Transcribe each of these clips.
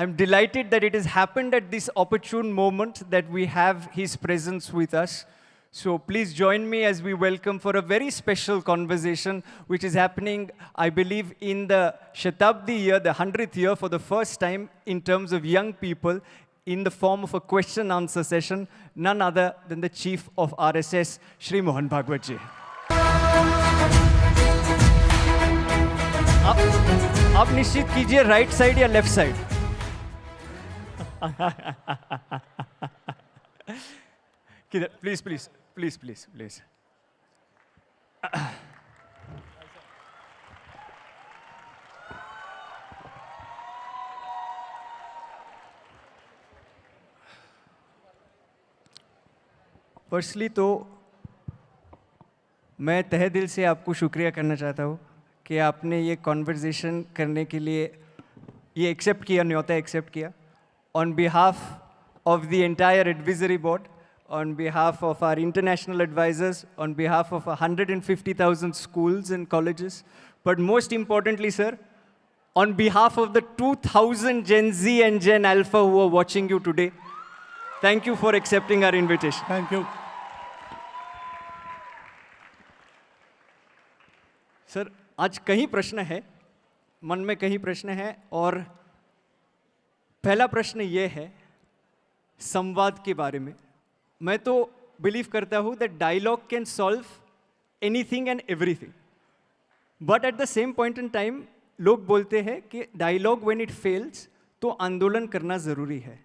I'm delighted that it has happened at this opportune moment that we have his presence with us. So please join me as we welcome for a very special conversation, which is happening, I believe, in the Shatabdi year, the 100th year, for the first time in terms of young people, in the form of a question-answer session, none other than the Chief of RSS, Shri Mohan Bhagwat ji. आप निश्चित कीजिए right side या left side. किधर? Please please please please please. Firstly तो मैं तहे दिल से आपको शुक्रिया करना चाहता हूँ कि आपने ये कॉन्वर्जेशन करने के लिए ये एक्सेप्ट किया, न्योता एक्सेप्ट किया. On behalf of the entire advisory board, on behalf of our international advisors, on behalf of 150,000 schools and colleges, but most importantly, sir, on behalf of the 2,000 Gen Z and Gen Alpha who are watching you today, thank you for accepting our invitation. Thank you. Sir, आज कई प्रश्न है, मन में कई प्रश्न हैं, और पहला प्रश्न ये है संवाद के बारे में. मैं तो बिलीव करता हूँ that dialogue can solve anything and everything. But at the same point in time, लोग बोलते हैं कि dialogue when it fails, तो आंदोलन करना ज़रूरी है.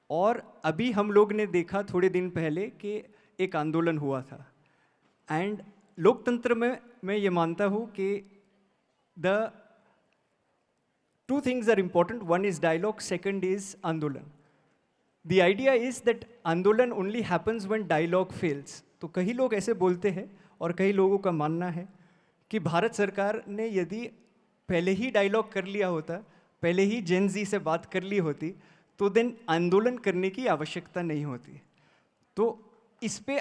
और अभी हम लोग ने देखा थोड़े दिन पहले कि एक आंदोलन हुआ था. एंड लोकतंत्र में मैं ये मानता हूँ कि the two things are important. One is dialogue, second is आंदोलन. The idea is that आंदोलन only happens when dialogue fails. तो कई लोग ऐसे बोलते हैं और कई लोगों का मानना है कि भारत सरकार ने यदि पहले ही डायलॉग कर लिया होता, पहले ही जेन जी से बात कर ली होती, तो देन आंदोलन करने की आवश्यकता नहीं होती. तो इस पे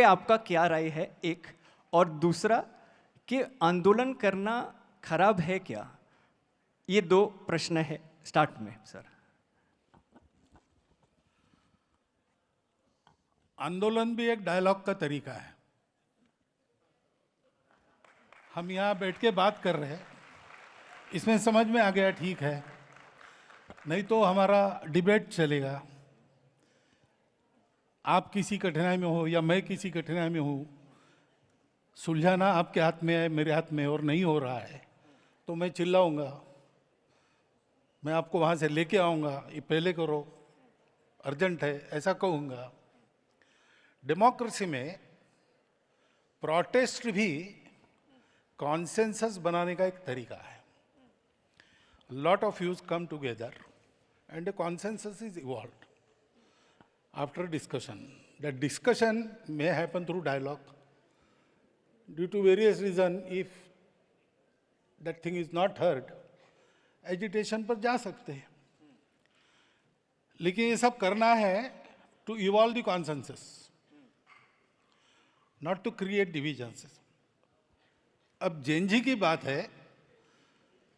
आपका क्या राय है, एक. और दूसरा कि आंदोलन करना खराब है क्या? ये दो प्रश्न है स्टार्ट में सर. आंदोलन भी एक डायलॉग का तरीका है. हम यहाँ बैठ के बात कर रहे हैं, इसमें समझ में आ गया, ठीक है, नहीं तो हमारा डिबेट चलेगा. आप किसी कठिनाई में हो या मैं किसी कठिनाई में हूँ, सुलझाना आपके हाथ में है, मेरे हाथ में, और नहीं हो रहा है तो मैं चिल्लाऊंगा, मैं आपको वहाँ से लेके आऊँगा, ये पहले करो, अर्जेंट है, ऐसा कहूँगा. डेमोक्रेसी में प्रोटेस्ट भी कॉन्सेंसस बनाने का एक तरीका है. Lot of views come together and a consensus is evolved after discussion. That discussion may happen through dialogue. Due to various reasons, if that thing is not heard, agitation पर जा सकते हैं. लेकिन ये सब करना है to evolve the consensus, not to create divisions. अब जेन जी की बात है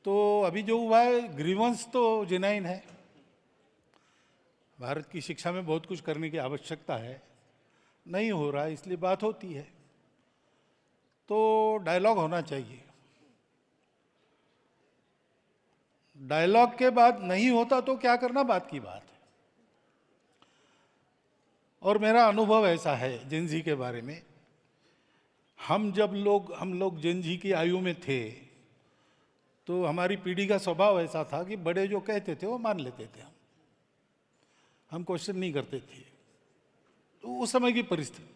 तो अभी जो हुआ है, ग्रीवेंस तो जेन्युइन है. भारत की शिक्षा में बहुत कुछ करने की आवश्यकता है, नहीं हो रहा है, इसलिए बात होती है. तो डायलॉग होना चाहिए. डायलॉग के बाद नहीं होता तो क्या करना, बात की बात है. और मेरा अनुभव ऐसा है जेन जी के बारे में, हम लोग जेन जी की आयु में थे तो हमारी पीढ़ी का स्वभाव ऐसा था कि बड़े जो कहते थे वो मान लेते थे, हम क्वेश्चन नहीं करते थे. तो उस समय की परिस्थिति.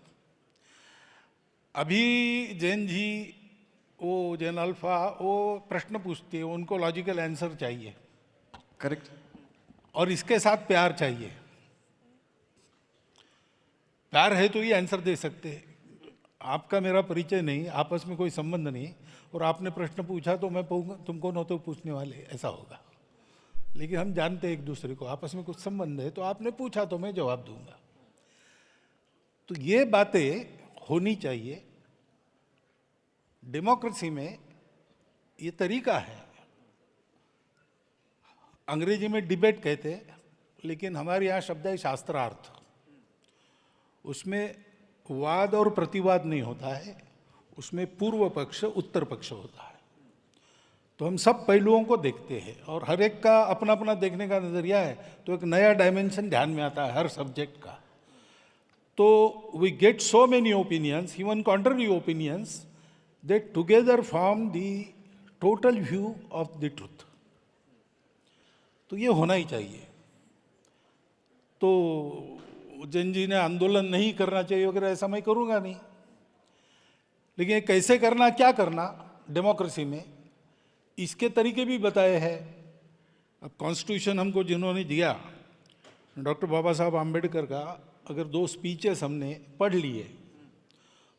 अभी जेन जी, वो जेन अल्फा, वो प्रश्न पूछते हैं, उनको लॉजिकल आंसर चाहिए. करेक्ट. और इसके साथ प्यार चाहिए. प्यार है तो ये आंसर दे सकते हैं. आपका मेरा परिचय नहीं, आपस में कोई संबंध नहीं, और आपने प्रश्न पूछा तो मैं तुम कौन हो तो पूछने वाले, ऐसा होगा. लेकिन हम जानते हैं एक दूसरे को, आपस में कुछ संबंध है, तो आपने पूछा तो मैं जवाब दूंगा. तो ये बातें होनी चाहिए. डेमोक्रेसी में ये तरीका है. अंग्रेजी में डिबेट कहते हैं, लेकिन हमारे यहाँ शब्द है शास्त्रार्थ। उसमें वाद और प्रतिवाद नहीं होता है, उसमें पूर्व पक्ष उत्तर पक्ष होता है। तो हम सब पहलुओं को देखते हैं और हर एक का अपना अपना देखने का नज़रिया है, तो एक नया डायमेंशन ध्यान में आता है हर सब्जेक्ट का। तो we get so many opinions, even contrary opinions, that together form the total view of the truth. तो ये होना ही चाहिए। तो जैन जी ने आंदोलन नहीं करना चाहिए वगैरह, ऐसा मैं करूँगा नहीं, लेकिन कैसे करना, क्या करना डेमोक्रेसी में, इसके तरीके भी बताए हैं। अब कॉन्स्टिट्यूशन हमको जिन्होंने दिया, डॉक्टर बाबा साहब आम्बेडकर का, अगर 2 स्पीचेस हमने पढ़ लिए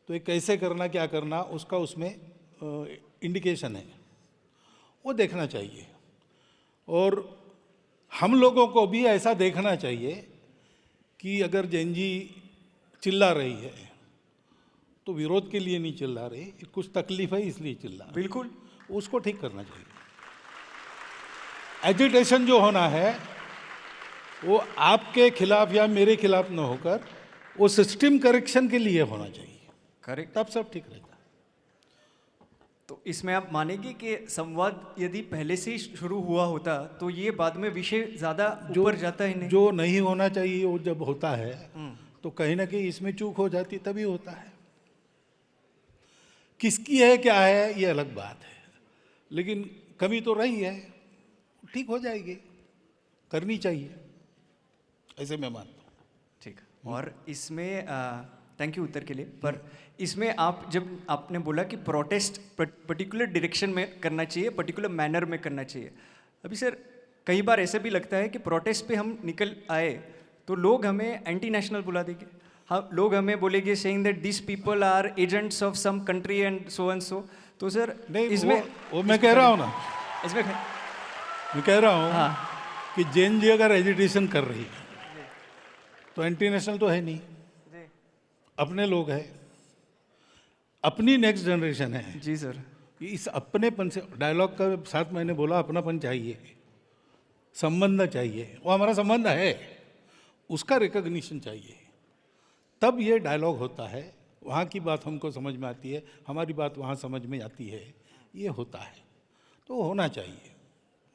तो ये कैसे करना क्या करना उसका उसमें इंडिकेशन है, वो देखना चाहिए। और हम लोगों को भी ऐसा देखना चाहिए कि अगर जैन जी चिल्ला रही है तो विरोध के लिए नहीं चिल्ला रही, कुछ तकलीफ है इसलिए चिल्ला रही। बिल्कुल, उसको ठीक करना चाहिए। एजिटेशन जो होना है वो आपके खिलाफ या मेरे खिलाफ न होकर वो सिस्टम करेक्शन के लिए होना चाहिए, करेक्ट। तब सब ठीक रहता है। तो इसमें आप मानेंगे कि संवाद यदि पहले से ही शुरू हुआ होता तो ये बाद में विषय ज़्यादा ऊपर जाता है नहीं? जो नहीं होना चाहिए वो जब होता है तो कहीं ना कहीं इसमें चूक हो जाती, तभी होता है। किसकी है क्या है ये अलग बात है, लेकिन कमी तो रही है, ठीक हो जाएगी, करनी चाहिए, ऐसे मैं मानता हूँ। ठीक। और इसमें थैंक यू उत्तर के लिए। पर इसमें आप जब आपने बोला कि प्रोटेस्ट पर्टिकुलर डायरेक्शन में करना चाहिए, पर्टिकुलर मैनर में करना चाहिए, अभी सर कई बार ऐसे भी लगता है कि प्रोटेस्ट पे हम निकल आए तो लोग हमें एंटी नेशनल बुला देंगे। हाँ, लोग हमें बोलेंगे saying that this people are agents of some country and so. तो सर नहीं, इसमें वो मैं कह रहा हूँ ना, इसमें मैं कह रहा हूँ हाँ कि जैन जी अगर एजिटेशन कर रही है तो एंटी नेशनल तो है नहीं, अपने लोग हैं, अपनी नेक्स्ट जनरेशन है जी सर। इस अपनेपन से, डायलॉग का साथ मैंने बोला अपनापन चाहिए, संबंध चाहिए, वो हमारा संबंध है, उसका रिकॉग्निशन चाहिए, तब ये डायलॉग होता है। वहाँ की बात हमको समझ में आती है, हमारी बात वहाँ समझ में आती है, ये होता है, तो होना चाहिए।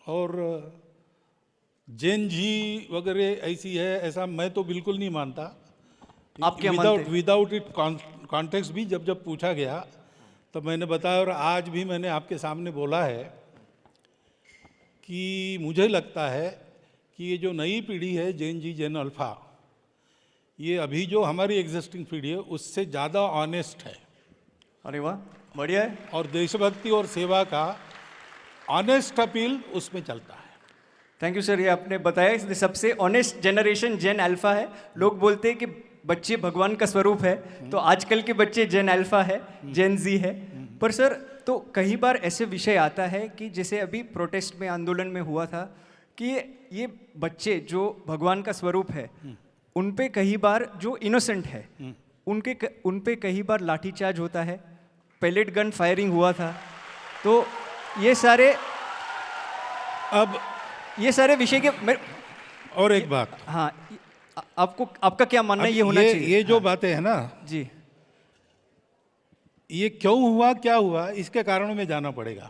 और जैन जी वगैरह ऐसी है ऐसा मैं तो बिल्कुल नहीं मानता। आप क्या मानते हैं? विदाउट इट कॉन्टेक्स्ट भी जब पूछा गया तब मैंने बताया, और आज भी मैंने आपके सामने बोला है कि मुझे लगता है कि ये जो नई पीढ़ी है जैन जी, जैन अल्फा, ये अभी जो हमारी एग्जिस्टिंग पीढ़ी है उससे ज़्यादा ऑनेस्ट है। अरे वाह, बढ़िया है। और देशभक्ति और सेवा का ऑनेस्ट अपील उसमें चलता है। थैंक यू सर, ये आपने बताया सबसे ऑनेस्ट जनरेशन जेन अल्फा है। लोग बोलते हैं कि बच्चे भगवान का स्वरूप है, तो आजकल के बच्चे जेन अल्फा है, जेन जी है। पर सर तो कई बार ऐसे विषय आता है कि जैसे अभी प्रोटेस्ट में, आंदोलन में हुआ था कि ये बच्चे जो भगवान का स्वरूप है उन पे कई बार, जो इनोसेंट है उन पे कई बार लाठीचार्ज होता है, पैलेट गन फायरिंग हुआ था। तो ये सारे विषय के और एक बात, हाँ, आपका क्या मानना है ये होना चाहिए? ये जो बातें हैं ना जी, ये क्यों हुआ, क्या हुआ, इसके कारणों में जाना पड़ेगा,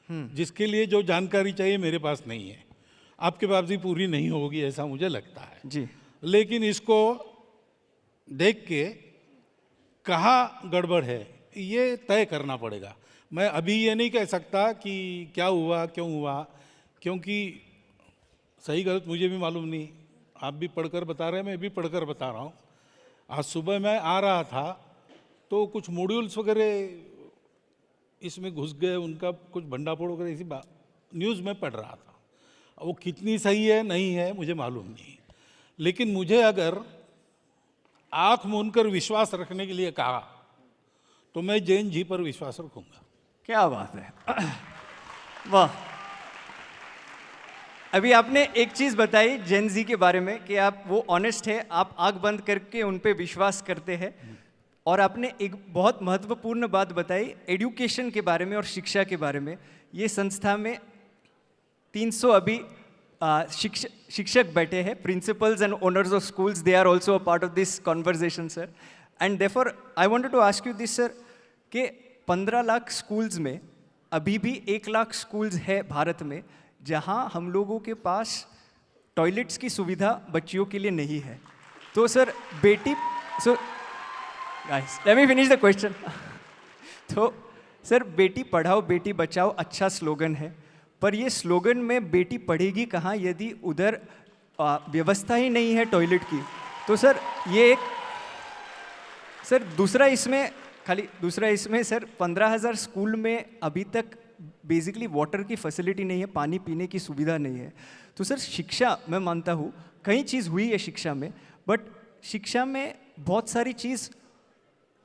जिसके लिए जो जानकारी चाहिए मेरे पास नहीं है, आपके पास भी पूरी नहीं होगी ऐसा मुझे लगता है जी। लेकिन इसको देख के कहाँ गड़बड़ है ये तय करना पड़ेगा। मैं अभी ये नहीं कह सकता कि क्या हुआ, क्यों हुआ, क्योंकि सही गलत मुझे भी मालूम नहीं। आप भी पढ़कर बता रहे हैं, मैं भी पढ़कर बता रहा हूँ। आज सुबह मैं आ रहा था तो कुछ मॉड्यूल्स वगैरह इसमें घुस गए, उनका कुछ भंडाफोड़ वगैरह इसी बात न्यूज़ में पढ़ रहा था। वो कितनी सही है नहीं है मुझे मालूम नहीं, लेकिन मुझे अगर आँख मूंदकर विश्वास रखने के लिए कहा तो मैं जैन जी पर विश्वास रखूंगा। क्या बात है, वाह। अभी आपने एक चीज़ बताई जेन जी के बारे में कि आप वो ऑनेस्ट है, आप आंख बंद करके उन पे विश्वास करते हैं। और आपने एक बहुत महत्वपूर्ण बात बताई एजुकेशन के बारे में और शिक्षा के बारे में। ये संस्था में 300 अभी शिक्षक बैठे हैं, principals and owners of schools, they are also a part of this conversation sir. And therefore I wanted to ask you this sir, कि 15 लाख स्कूल्स में अभी भी 1 लाख स्कूल्स है भारत में जहां हम लोगों के पास टॉयलेट्स की सुविधा बच्चियों के लिए नहीं है. तो sir guys let me finish the question. तो सर बेटी पढ़ाओ बेटी बचाओ अच्छा स्लोगन है, पर ये स्लोगन में बेटी पढ़ेगी कहाँ यदि उधर व्यवस्था ही नहीं है टॉयलेट की. तो सर ये एक सर दूसरा इसमें सर 15,000 स्कूल में अभी तक बेसिकली वाटर की फैसिलिटी नहीं है, पानी पीने की सुविधा नहीं है. तो सर शिक्षा, मैं मानता हूँ कई चीज़ हुई है शिक्षा में, बट शिक्षा में बहुत सारी चीज़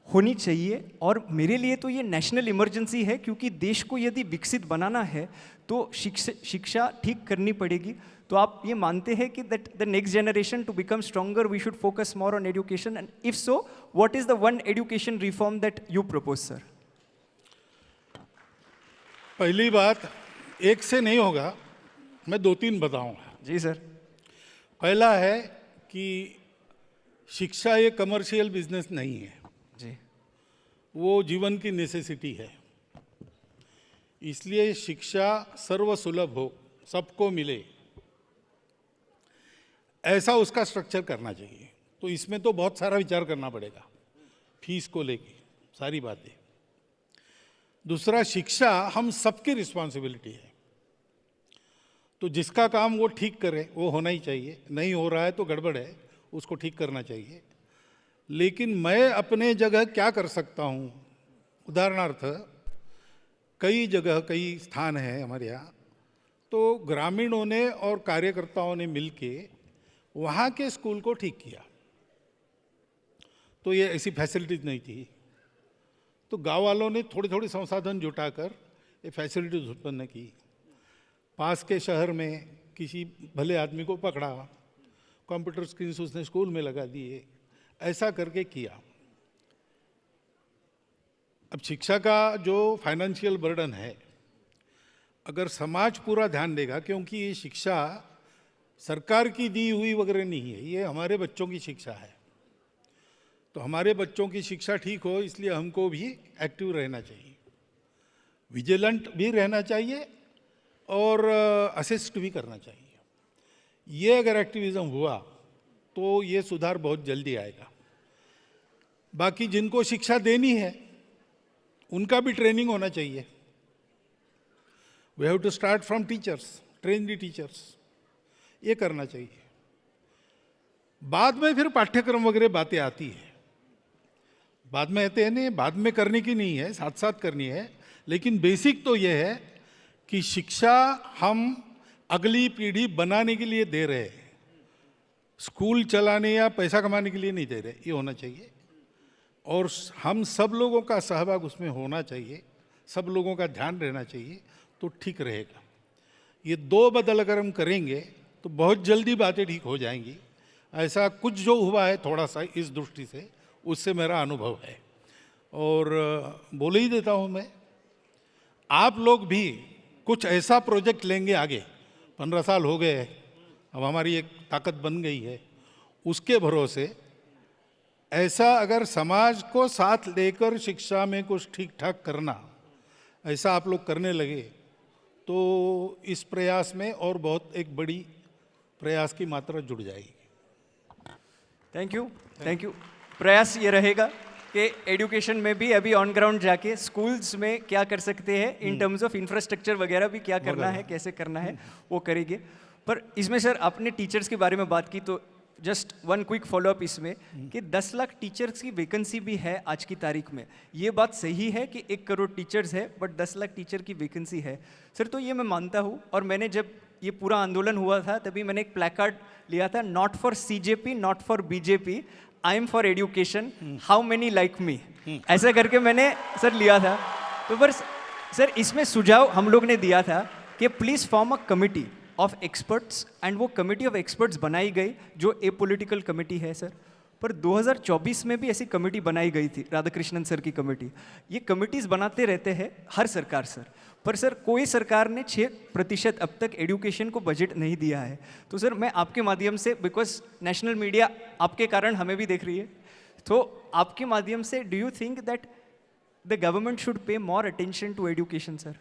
होनी चाहिए. और मेरे लिए तो ये नेशनल इमरजेंसी है, क्योंकि देश को यदि विकसित बनाना है तो शिक्षा ठीक करनी पड़ेगी. तो आप ये मानते हैं कि that the next generation to become stronger we should focus more on education, and if so what is the one education reform that you propose sir? पहली बात, एक से नहीं होगा, मैं 2-3 बताऊंगा. जी सर. पहला है कि शिक्षा ये कमर्शियल बिजनेस नहीं है जी, वो जीवन की नेसेसिटी है. इसलिए शिक्षा सर्वसुलभ हो, सबको मिले, ऐसा उसका स्ट्रक्चर करना चाहिए. तो इसमें तो बहुत सारा विचार करना पड़ेगा, फीस को लेके सारी बातें. दूसरा, शिक्षा हम सबकी रिस्पॉन्सिबिलिटी है. तो जिसका काम वो ठीक करे वो होना ही चाहिए. नहीं हो रहा है तो गड़बड़ है, उसको ठीक करना चाहिए. लेकिन मैं अपने जगह क्या कर सकता हूँ, उदाहरणार्थ कई जगह कई स्थान हैं हमारे यहाँ, तो ग्रामीणों ने और कार्यकर्ताओं ने मिलके वहाँ के स्कूल को ठीक किया. तो ये ऐसी फैसिलिटीज नहीं थी, तो गांव वालों ने थोड़ी थोड़ी संसाधन जुटाकर ये फैसिलिटीज उत्पन्न की. पास के शहर में किसी भले आदमी को पकड़ा, कंप्यूटर स्क्रीन उसने स्कूल में लगा दिए, ऐसा करके किया. अब शिक्षा का जो फाइनेंशियल बर्डन है, अगर समाज पूरा ध्यान देगा, क्योंकि ये शिक्षा सरकार की दी हुई वगैरह नहीं है, ये हमारे बच्चों की शिक्षा है. तो हमारे बच्चों की शिक्षा ठीक हो, इसलिए हमको भी एक्टिव रहना चाहिए, विजिलेंट भी रहना चाहिए और असिस्ट भी करना चाहिए. ये अगर एक्टिविज्म हुआ तो ये सुधार बहुत जल्दी आएगा. बाकी जिनको शिक्षा देनी है उनका भी ट्रेनिंग होना चाहिए. We have to start from teachers, train the teachers, ये करना चाहिए. बाद में फिर पाठ्यक्रम वगैरह बातें आती है, बाद में आते हैं नहीं, बाद में करने की नहीं है, साथ साथ करनी है. लेकिन बेसिक तो ये है कि शिक्षा हम अगली पीढ़ी बनाने के लिए दे रहे हैं, स्कूल चलाने या पैसा कमाने के लिए नहीं दे रहे. ये होना चाहिए और हम सब लोगों का सहभाग उसमें होना चाहिए, सब लोगों का ध्यान रहना चाहिए, तो ठीक रहेगा. ये दो बदल अगर हम करेंगे तो बहुत जल्दी बातें ठीक हो जाएंगी. ऐसा कुछ जो हुआ है थोड़ा सा इस दृष्टि से, उससे मेरा अनुभव है. और बोल ही देता हूँ मैं, आप लोग भी कुछ ऐसा प्रोजेक्ट लेंगे आगे, 15 साल हो गए, अब हमारी एक ताकत बन गई है, उसके भरोसे ऐसा अगर समाज को साथ लेकर शिक्षा में कुछ ठीक ठाक करना, ऐसा आप लोग करने लगे तो इस प्रयास में और बहुत एक बड़ी प्रयास की मात्रा जुड़ जाएगी. Thank you. प्रयास ये रहेगा कि एजुकेशन में भी अभी ऑन ग्राउंड जाके स्कूल्स में क्या कर सकते हैं इन टर्म्स ऑफ इंफ्रास्ट्रक्चर वगैरह भी क्या करना है, कैसे करना है, वो करेंगे. पर इसमें सर आपने टीचर्स के बारे में बात की, तो जस्ट वन क्विक फॉलोअप इसमें कि 10 लाख टीचर्स की वैकेंसी भी है आज की तारीख में. ये बात सही है कि 1 करोड़ टीचर्स है बट 10 लाख टीचर की वैकेंसी है सर? तो ये मैं मानता हूँ, और मैंने जब ये पूरा आंदोलन हुआ था तभी मैंने एक प्लैकार्ड लिया था, not for CJP, not for BJP, I am for education, how many like me, ऐसा करके मैंने सर लिया था. तो पर सर इसमें सुझाव हम लोग ने दिया था कि please form a committee of experts, and वो कमिटी ऑफ एक्सपर्ट्स बनाई गई जो ए पॉलिटिकल कमिटी है सर. पर 2024 में भी ऐसी कमेटी बनाई गई थी, राधाकृष्णन सर की कमेटी. ये कमिटीज़ बनाते रहते हैं हर सरकार सर, पर सर कोई सरकार ने 6% अब तक एजुकेशन को बजट नहीं दिया है। तो सर मैं आपके माध्यम से, बिकॉज नेशनल मीडिया आपके कारण हमें भी देख रही है, तो आपके माध्यम से do you think that the government should pay more attention to education sir?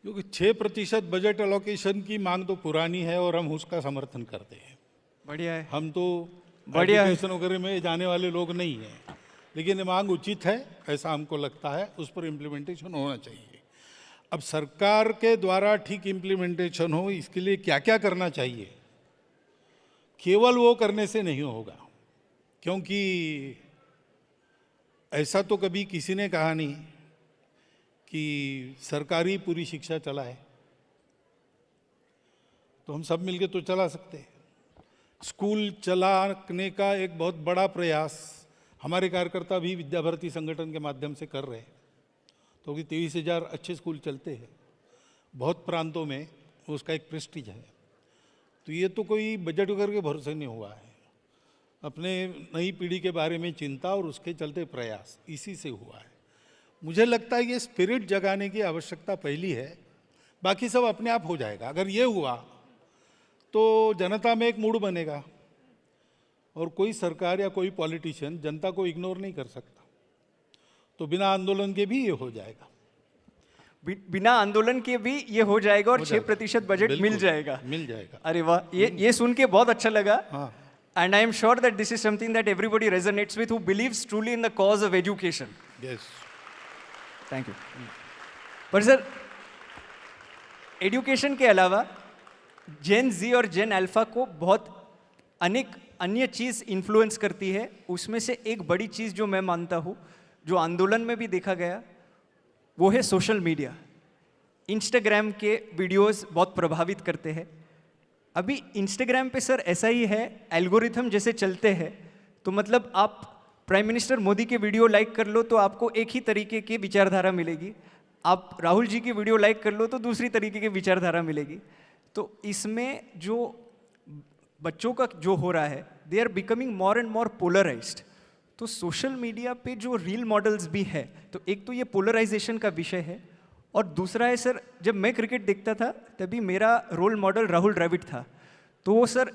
क्योंकि 6% बजट एलोकेशन की मांग तो पुरानी है और हम उसका समर्थन करते हैं। बढ़िया है। हम तो बढ़िया है। एजुकेशन वगैरह में जाने वाले लोग नहीं हैं, लेकिन ये मांग उचित है, ऐसा हमको लगता है, उस पर इम्प्लीमेंटेशन होना चाहिए। अब सरकार के द्वारा ठीक इम्प्लीमेंटेशन हो, इसके लिए क्या क्या करना चाहिए, केवल वो करने से नहीं होगा, क्योंकि ऐसा तो कभी किसी ने कहा नहीं कि सरकारी पूरी शिक्षा चलाए, तो हम सब मिलके तो चला सकते हैं। स्कूल चलाने का एक बहुत बड़ा प्रयास हमारे कार्यकर्ता भी विद्या भारती संगठन के माध्यम से कर रहे हैं, तो 23,000 अच्छे स्कूल चलते हैं, बहुत प्रांतों में उसका एक प्रेस्टीज है। तो ये तो कोई बजट वगैरह के भरोसे नहीं हुआ है, अपने नई पीढ़ी के बारे में चिंता और उसके चलते प्रयास, इसी से हुआ है। मुझे लगता है ये स्पिरिट जगाने की आवश्यकता पहली है, बाकी सब अपने आप हो जाएगा। अगर ये हुआ तो जनता में एक मूड बनेगा, और कोई सरकार या कोई पॉलिटिशियन जनता को इग्नोर नहीं कर सकता, तो बिना आंदोलन के भी ये हो जाएगा। बिना आंदोलन के भी ये हो जाएगा और 6% बजट मिल जाएगा। मिल जाएगा। अरे वाह, ये सुन के बहुत अच्छा लगा। हाँ। And I am sure that this is something that everybody resonates with who believes truly in the cause of education. Yes, thank you. पर सर एजुकेशन के अलावा जेन जी और जेन अल्फा को बहुत अनेक अन्य चीज़ इन्फ्लुएंस करती है। उसमें से एक बड़ी चीज़ जो मैं मानता हूँ, जो आंदोलन में भी देखा गया, वो है सोशल मीडिया। इंस्टाग्राम के वीडियोस बहुत प्रभावित करते हैं। अभी इंस्टाग्राम पे सर ऐसा ही है, एल्गोरिथम जैसे चलते हैं, तो मतलब आप प्राइम मिनिस्टर मोदी के वीडियो लाइक कर लो तो आपको एक ही तरीके की विचारधारा मिलेगी, आप राहुल जी की वीडियो लाइक कर लो तो दूसरी तरीके की विचारधारा मिलेगी। तो इसमें जो बच्चों का जो हो रहा है, they are becoming more and more polarised. तो सोशल मीडिया पे जो रील मॉडल्स भी है, तो एक तो ये पोलराइजेशन का विषय है, और दूसरा है सर, जब मैं क्रिकेट देखता था तभी मेरा रोल मॉडल राहुल द्रविड़ था। तो वो सर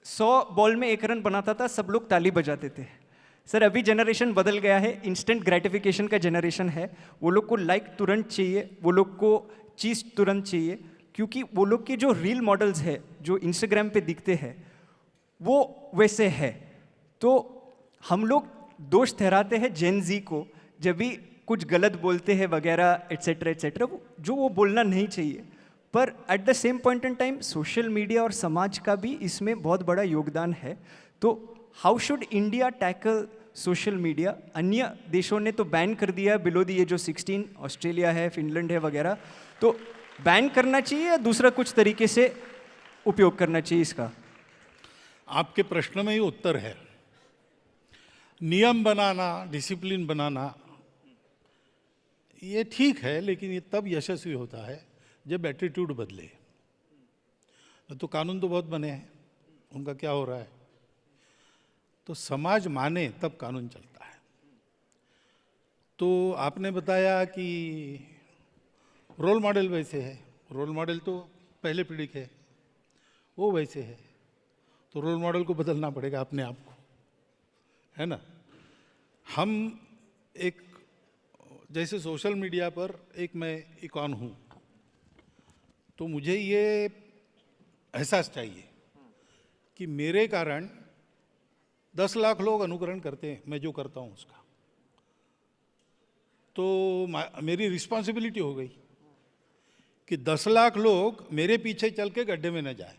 100 बॉल में 1 रन बनाता था, सब लोग ताली बजाते थे। सर अभी जनरेशन बदल गया है, इंस्टेंट ग्रेटिफिकेशन का जनरेशन है। वो लोग को लाइक तुरंत चाहिए, वो लोग को चीज़ तुरंत चाहिए, क्योंकि वो लोग के जो रील मॉडल्स है जो इंस्टाग्राम पे दिखते हैं वो वैसे है। तो हम लोग दोष ठहराते हैं जेन जी को जब भी कुछ गलत बोलते हैं वगैरह एट्सेट्रा एट्सेट्रा, जो वो बोलना नहीं चाहिए। पर eight the same point in time social media और समाज का भी इसमें बहुत बड़ा योगदान है। तो how should India tackle social media? अन्य देशों ने तो बैन कर दिया बिलो दी एज जो 16, ऑस्ट्रेलिया है, फिनलैंड है वगैरह। तो बैन करना चाहिए या दूसरा कुछ तरीके से उपयोग करना चाहिए इसका? आपके प्रश्न में ही उत्तर है। नियम बनाना, डिसिप्लिन बनाना ये ठीक है, लेकिन ये तब यशस्वी होता है जब एटीट्यूड बदले। तो कानून तो बहुत बने हैं, उनका क्या हो रहा है? तो समाज माने तब कानून चलता है। तो आपने बताया कि रोल मॉडल वैसे है, रोल मॉडल तो पहले पीढ़ी के, वो वैसे है, तो रोल मॉडल को बदलना पड़ेगा अपने आप को, है ना। हम एक, जैसे सोशल मीडिया पर एक मैं इकॉन हूँ, तो मुझे ये एहसास चाहिए कि मेरे कारण 10 लाख लोग अनुकरण करते हैं मैं जो करता हूँ उसका, तो मेरी रिस्पॉन्सिबिलिटी हो गई कि 10 लाख लोग मेरे पीछे चल के गड्ढे में न जाए,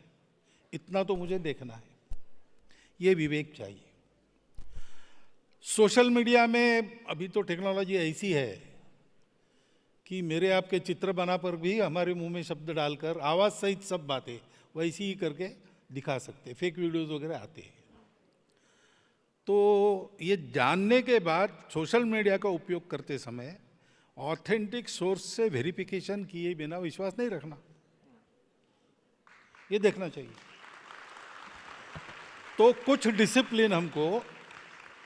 इतना तो मुझे देखना है। ये विवेक चाहिए। सोशल मीडिया में अभी तो टेक्नोलॉजी ऐसी है कि मेरे आपके चित्र बना पर भी हमारे मुंह में शब्द डालकर आवाज़ सहित सब बातें वैसी ही करके दिखा सकते, फेक वीडियोस वगैरह आते हैं। तो ये जानने के बाद सोशल मीडिया का उपयोग करते समय ऑथेंटिक सोर्स से वेरिफिकेशन किए बिना विश्वास नहीं रखना, ये देखना चाहिए। तो कुछ डिसिप्लिन हमको,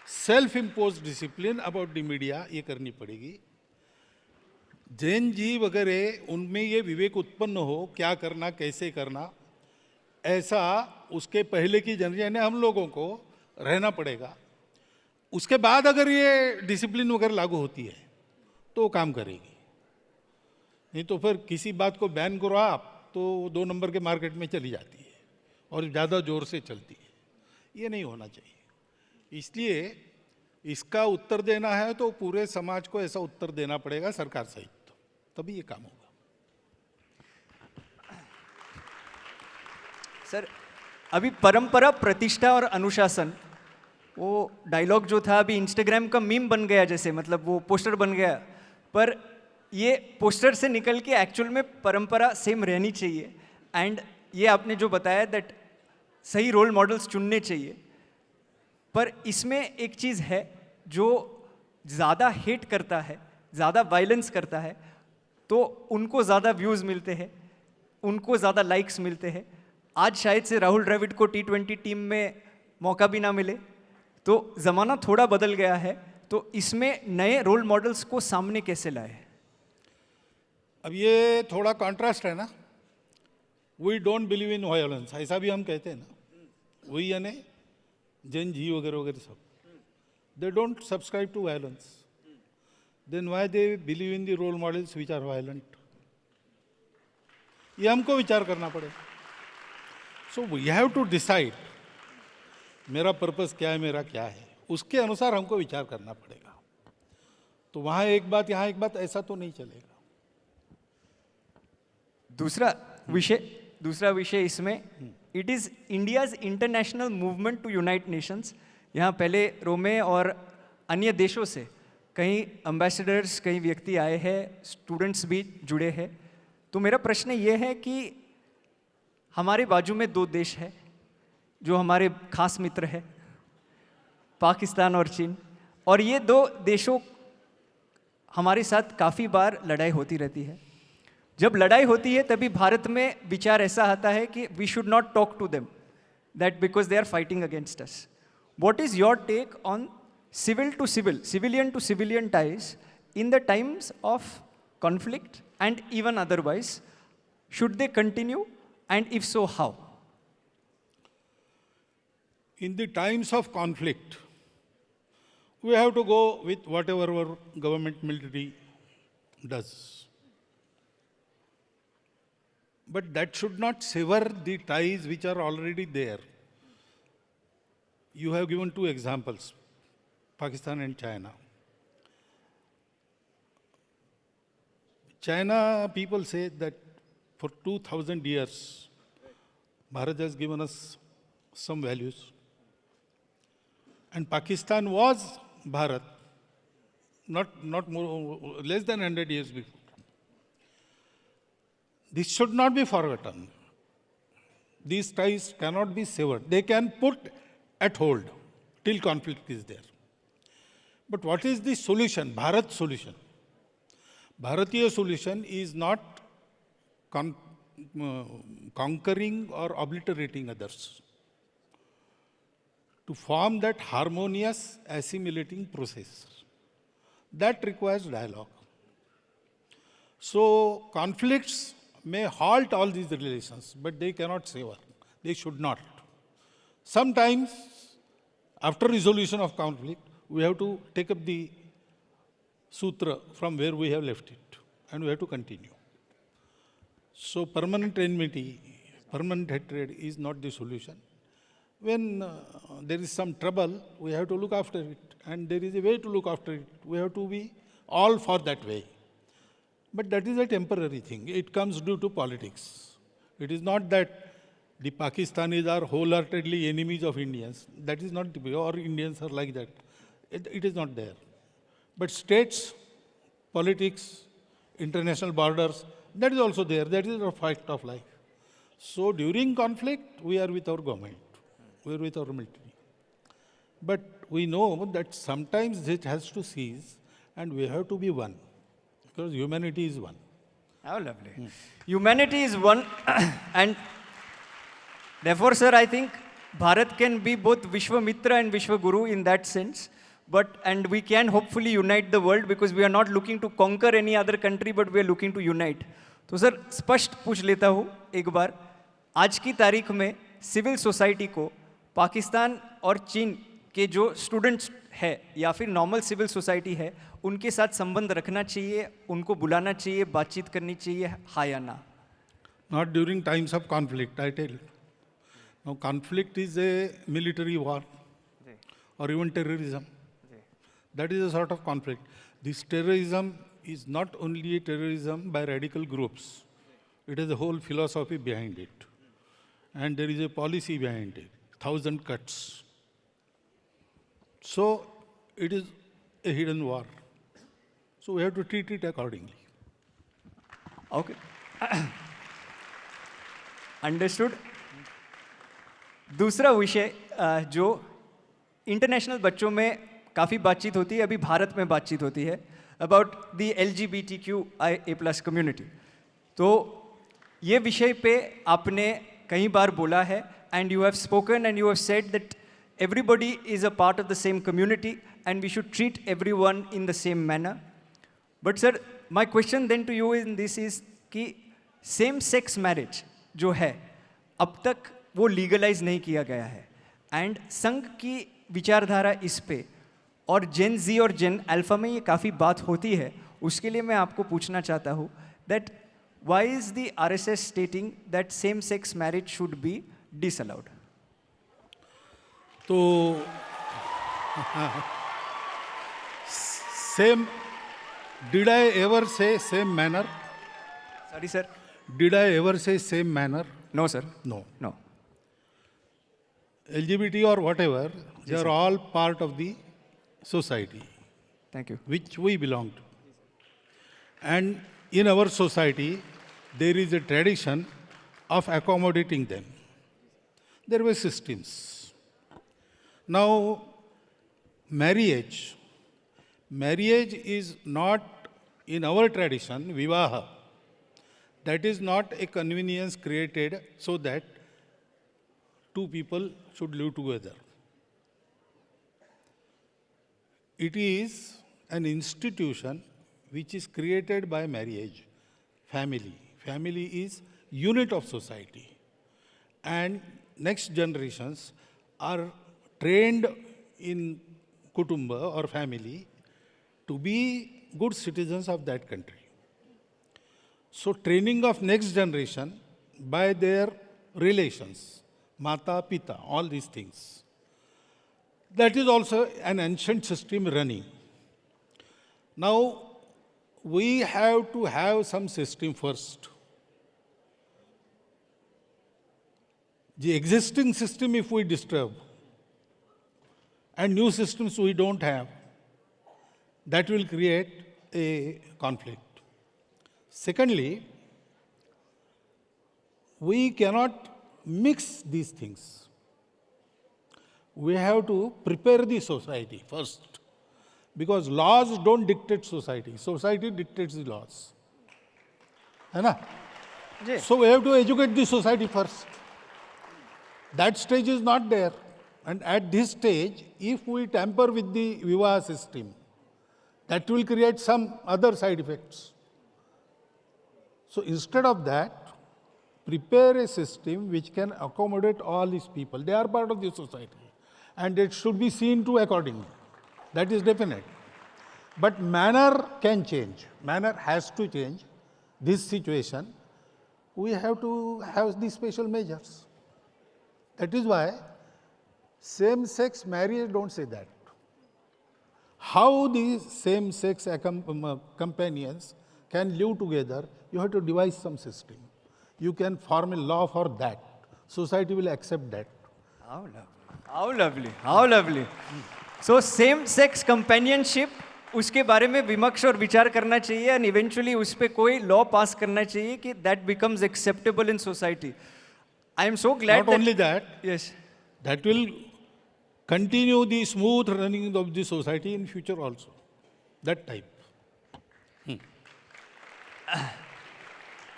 self impose discipline about the media, ये करनी पड़ेगी। जैन जी वगैरह उनमें ये विवेक उत्पन्न हो क्या करना कैसे करना, ऐसा उसके पहले की जनरेशन हम लोगों को रहना पड़ेगा। उसके बाद अगर ये डिसिप्लिन वगैरह लागू होती है तो वो काम करेगी, नहीं तो फिर किसी बात को बैन करो आप तो 2 नंबर के मार्केट में चली जाती है और ज़्यादा जोर से चलती है। ये नहीं होना चाहिए। इसलिए इसका उत्तर देना है तो पूरे समाज को ऐसा उत्तर देना पड़ेगा सरकार सहित, तभी ये काम होगा। सर, अभी परंपरा, प्रतिष्ठा और अनुशासन, वो डायलॉग जो था अभी इंस्टाग्राम का मीम बन गया, जैसे मतलब वो पोस्टर बन गया, पर ये पोस्टर से निकल के एक्चुअल में परंपरा सेम रहनी चाहिए। एंड ये आपने जो बताया दैट सही रोल मॉडल्स चुनने चाहिए, पर इसमें एक चीज़ है, जो ज़्यादा हेट करता है, ज़्यादा वायलेंस करता है, तो उनको ज़्यादा व्यूज़ मिलते हैं, उनको ज़्यादा लाइक्स मिलते हैं। आज शायद से राहुल द्रविड़ को T20 टीम में मौका भी ना मिले, तो ज़माना थोड़ा बदल गया है। तो इसमें नए रोल मॉडल्स को सामने कैसे लाए? अब ये थोड़ा कॉन्ट्रास्ट है ना, we don't believe in violence, ऐसा भी हम कहते हैं ना। वही यानी जैन जी वगैरह वगैरह सब, they don't subscribe to violence, then why they believe in the role models which are violent? ये हमको विचार करना पड़ेगा। So we have to decide मेरा पर्पस क्या है, मेरा क्या है, उसके अनुसार हमको विचार करना पड़ेगा। तो वहाँ एक बात यहाँ एक बात, ऐसा तो नहीं चलेगा। दूसरा विषय इसमें, it is India's international movement to unite nations. यहाँ पहले रोमे और अन्य देशों से कई एम्बेसडर्स, कई व्यक्ति आए हैं, स्टूडेंट्स भी जुड़े हैं। तो मेरा प्रश्न ये है कि हमारे बाजू में 2 देश है जो हमारे खास मित्र हैं, पाकिस्तान और चीन, और ये 2 देशों हमारे साथ काफ़ी बार लड़ाई होती रहती है। जब लड़ाई होती है तभी भारत में विचार ऐसा आता है कि we should not talk to them, that because they are fighting against us. What is your take on civil to civil, civilian to civilian ties in the times of conflict and even otherwise? Should they continue, and if so how? In the times of conflict, we have to go with whatever our government military does. But that should not sever the ties which are already there. You have given 2 examples, Pakistan and China. China, people say that for 2000 years, Bharat has given us some values. And Pakistan was Bharat, not more, less than 100 years before. This should not be forgotten. These ties cannot be severed. They can put at hold till conflict is there. But what is the solution? Bharat solution. Bharatiya solution is not conquering or obliterating others. To form that harmonious assimilating process, that requires dialogue. So conflicts may halt all these relations, but they cannot sever. They should not. Sometimes, after resolution of conflict, we have to take up the sutra from where we have left it, and we have to continue. So permanent enmity, permanent hatred is not the solution. When there is some trouble, we have to look after it, and there is a way to look after it. We have to be all for that way. But that is a temporary thing. It comes due to politics. It is not that the Pakistanis are wholeheartedly enemies of Indians. That is not the way, or Indians are like that. It is not there. But states, politics, international borders, that is also there. That is a fact of life. So during conflict, we are with our government. We are with our military. But we know that sometimes it has to cease, and we have to be one, because humanity is one. How lovely. Humanity is one, and therefore, sir, I think Bharat can be both Vishwamitra and Vishwaguru in that sense. but and we can hopefully unite the world because we are not looking to conquer any other country, but we are looking to unite. तो sir स्पष्ट पूछ लेता हूँ एक बार, आज की तारीख में सिविल सोसाइटी को पाकिस्तान और चीन के जो स्टूडेंट्स है या फिर नॉर्मल सिविल सोसाइटी है उनके साथ संबंध रखना चाहिए, उनको बुलाना चाहिए, बातचीत करनी चाहिए, हाँ या ना? Not during times of conflict, I tell. Now, conflict is a military war or even terrorism. That is a sort of conflict. This terrorism is not only a terrorism by radical groups. It has a whole philosophy behind it. And there is a policy behind it, 1,000 cuts. So, it is a hidden war. So, we have to treat it accordingly. Okay, understood. दूसरा विषय जो international बच्चों में काफ़ी बातचीत होती है, अभी भारत में बातचीत होती है अबाउट द LGBTQIA+ कम्युनिटी. तो ये विषय पे आपने कई बार बोला है and you have spoken and you have said that everybody is a part of the same community and we should treat everyone in the same manner. But sir, my question then to you in this is कि same sex marriage जो है अब तक वो legalise नहीं किया गया है एंड संघ की विचारधारा इस पे और जेन जी और जेन अल्फा में ये काफ़ी बात होती है. उसके लिए मैं आपको पूछना चाहता हूँ that why is the RSS stating that same sex marriage should be disallowed? तो same, did I ever say same manner? Sorry sir. Did I ever say same manner? No sir. No. No. LGBT or whatever, they are all part of the society thank you. which we belong to. And in our society, there is a tradition of accommodating them. There were systems. Now, marriage is not, in our tradition, vivaha. That is not a convenience created so that two people should live together. It is an institution which is created by marriage, family. Family is unit of society. And next generations are trained in kutumba or family to be good citizens of that country. So training of next generation by their relations, mata, pita, all these things. That is also an ancient system running. Now, we have to have some system first. The existing system, if we disturb, and new systems we don't have, that will create a conflict. Secondly, we cannot mix these things. We have to prepare the society first, because laws don't dictate society. Society dictates the laws. है ना? जी. So we have to educate the society first. That stage is not there. And at this stage, if we tamper with the vivaha system, that will create some other side effects. So instead of that, prepare a system which can accommodate all these people. They are part of the society. And it should be seen to accordingly. That is definite. But manner can change. Manner has to change. This situation, we have to have these special measures. That is why same-sex marriage don't say that. How these same-sex companions can live together, you have to devise some system. You can form a law for that. Society will accept that. How lovely. How lovely. How lovely. So same sex companionship, उसके बारे में विमर्श और विचार करना चाहिए and eventually उस पे कोई law pass करना चाहिए कि that becomes acceptable in society. I am so glad Not only that, yes. that will continue the smooth running of the society in future also. That type.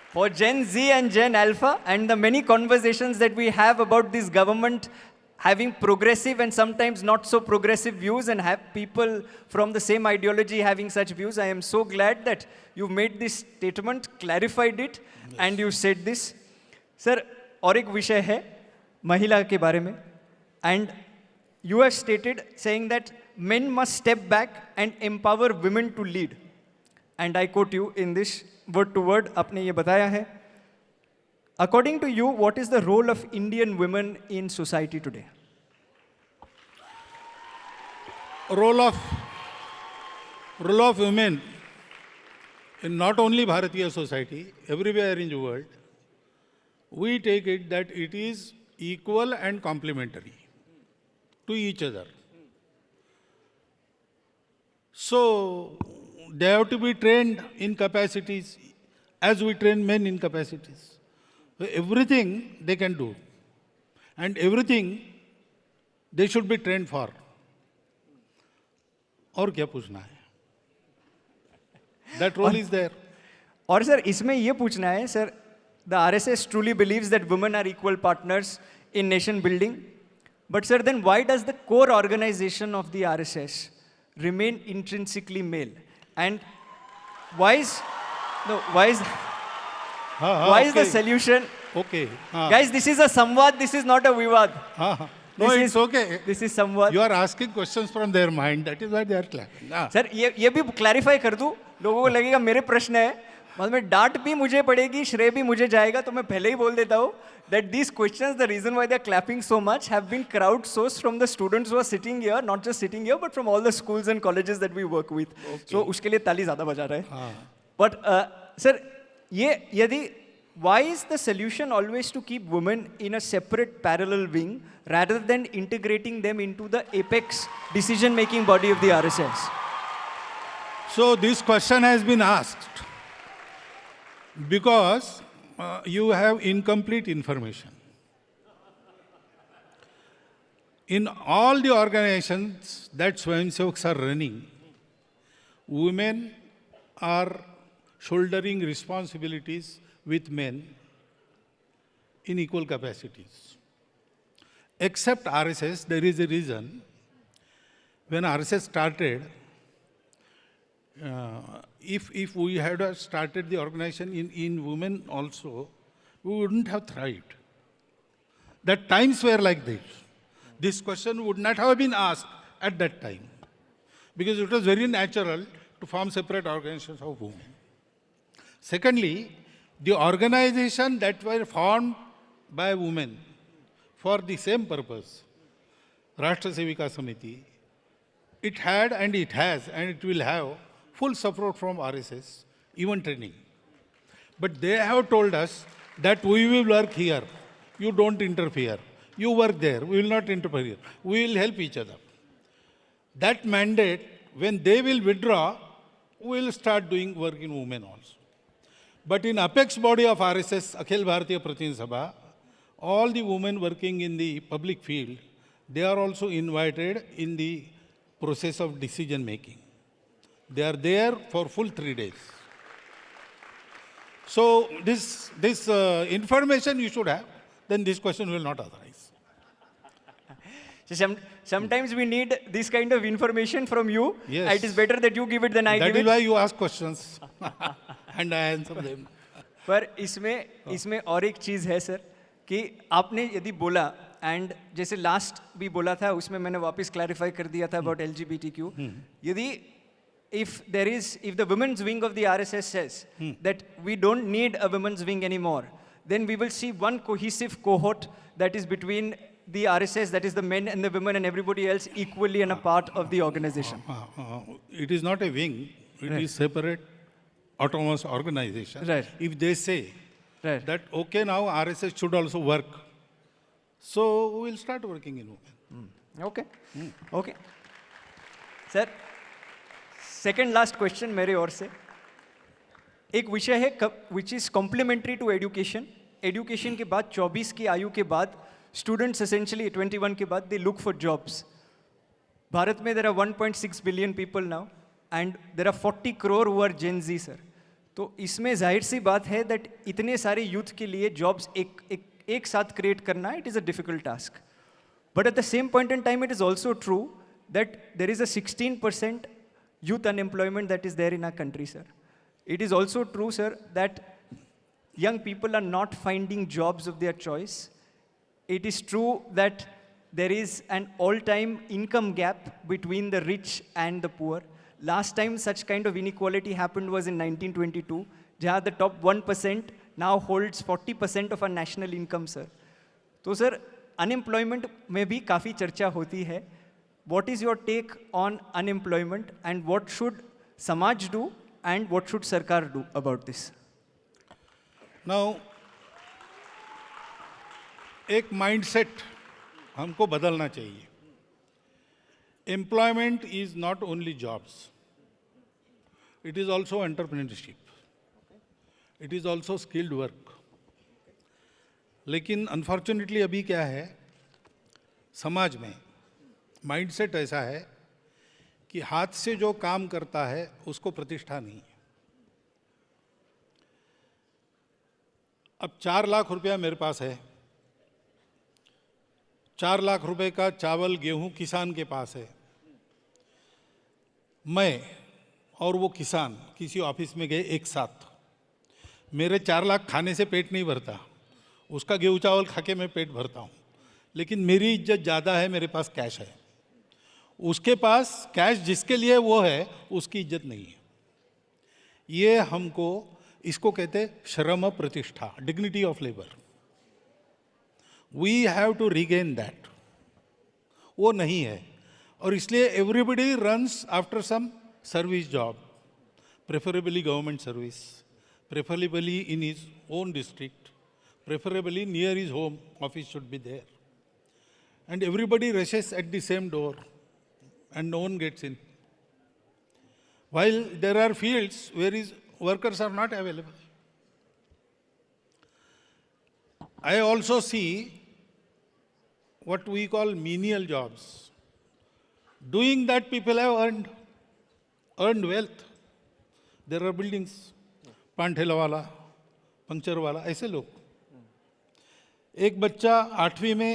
For Gen Z and Gen Alpha and the many conversations that we have about this government having progressive and sometimes not so progressive views and have people from the same ideology having such views. I am so glad that you made this statement, clarified it, and you said this. Sir, और एक विषय है महिला के बारे में, and you have stated saying that men must step back and empower women to lead. And I quote you in this word to word, आपने ये बताया है. According to you, what is the role of Indian women in society today? Role of women in not only Bharatiya society, everywhere in the world, we take it that it is equal and complementary to each other. So they have to be trained in capacities as we train men in capacities. So everything they can do, and everything they should be trained for. और क्या पूछना है? That role is there. और sir इसमें ये पूछना है sir, the RSS truly believes that women are equal partners in nation building, but sir, then why does the core organization of the RSS remain intrinsically male? And why is okay. the solution? Okay. Guys, this is a samvad, this is not a vivad. No, This it's is- okay. This is samvad. You are asking questions from their mind. That is why they are clapping. Sir ये भी clarify कर दूं, लोगों को लगेगा मेरे प्रश्न है, मतलब में डांट भी मुझे पड़ेगी, श्रेय भी मुझे जाएगा, तो मैं पहले ही बोल देता हूँ that these questions, the reason why they are clapping so much, have been crowdsourced from the students who are sitting here, not just sitting here, but from all the schools and colleges that we work with. So उसके लिए ताली ज़्यादा बजा रहा है. But sir, ये यदि why is the solution always to keep women in a separate parallel wing rather than integrating them into the apex decision-making body of the RSS? So this question has been asked because you have incomplete information. In all the organizations that Swayamsevaks are running, women are shouldering responsibilities with men in equal capacities. Except RSS, there is a reason. When RSS started, if we had started the organization in women also, we wouldn't have thrived. The times were like this. This question would not have been asked at that time, because it was very natural to form separate organizations of women. Secondly, the organization that were formed by women for the same purpose, Rashtra Sevika Samiti, it had and it has and it will have full support from RSS, even training. But they have told us that we will work here, you don't interfere. You work there, we will not interfere. We will help each other. That mandate, when they will withdraw, we will start doing work in women also. But in apex body of RSS, Akhil Bharatiya Pratinidhi Sabha, all the women working in the public field, they are also invited in the process of decision making. They are there for full 3 days. So this information you should have, then this question will not arise. So sometimes we need this kind of information from you. Yes. It is better that you give it than I That give is it. why you ask questions and I answer them. पर इसमें और एक चीज़ है sir कि आपने यदि बोला and जैसे लास्ट भी बोला था उसमें मैंने वापस क्लैरिफाई कर दिया था अबाउट LGBTQ. यदि if the women's wing of the RSS says that we don't need a women's wing anymore, then we will see one cohesive cohort that is between the RSS, that is the men and the women and everybody else equally and a part of the organization. It is not a wing, it is separate autonomous organization. Right. If they say Right. that, okay, now RSS should also work, so we will start working in women. Okay. Okay. Sir second last question मेरे ओर से एक विषय है which is complementary to education. Education के बाद 24 की आयु के बाद स्टूडेंट्स एसेंशियली 21 के बाद they look for jobs. Bharat में there are 1.6 billion people now and there are 40 crore who are Gen Z sir. तो इसमें जाहिर सी बात है दैट इतने सारे यूथ के लिए जॉब्स एक साथ क्रिएट करना it is a difficult task. But at the same point in time, it is also true that there is a 16% youth unemployment that is there in our country, sir. It is also true, sir, that young people are not finding jobs of their choice. It is true that there is an all-time income gap between the rich and the poor. Last time such kind of inequality happened was in 1922, where the top 1% now holds 40% of our national income, sir. तो sir unemployment में भी काफ़ी चर्चा होती है. What is your take on unemployment and what should समाज do and what should सरकार do about this? Now, एक माइंडसेट हमको बदलना चाहिए. Employment is not only jobs, it is also entrepreneurship, it is also skilled work. लेकिन unfortunately अभी क्या है, समाज में माइंडसेट ऐसा है कि हाथ से जो काम करता है उसको प्रतिष्ठा नहीं है. अब 4 लाख रुपया मेरे पास है, 4 लाख रुपए का चावल गेहूं किसान के पास है. मैं और वो किसान किसी ऑफिस में गए एक साथ. मेरे 4 लाख खाने से पेट नहीं भरता, उसका गेहूं चावल खा के मैं पेट भरता हूँ. लेकिन मेरी इज्जत ज़्यादा है, मेरे पास कैश है. उसके पास कैश जिसके लिए वो है उसकी इज्जत नहीं है. ये हमको, इसको कहते श्रम प्रतिष्ठा, dignity of labour. We have to regain that. वो नहीं है और इसलिए everybody runs after some service job, preferably government service, preferably in his own district, preferably near his home office should be there. And everybody rushes at the same door and no one gets in. While there are fields where workers are not available. I also see what we call menial jobs. Doing that, people have earned wealth. There are buildings, पान ठेला वाला, puncture वाला, ऐसे लोग. एक बच्चा 8वीं में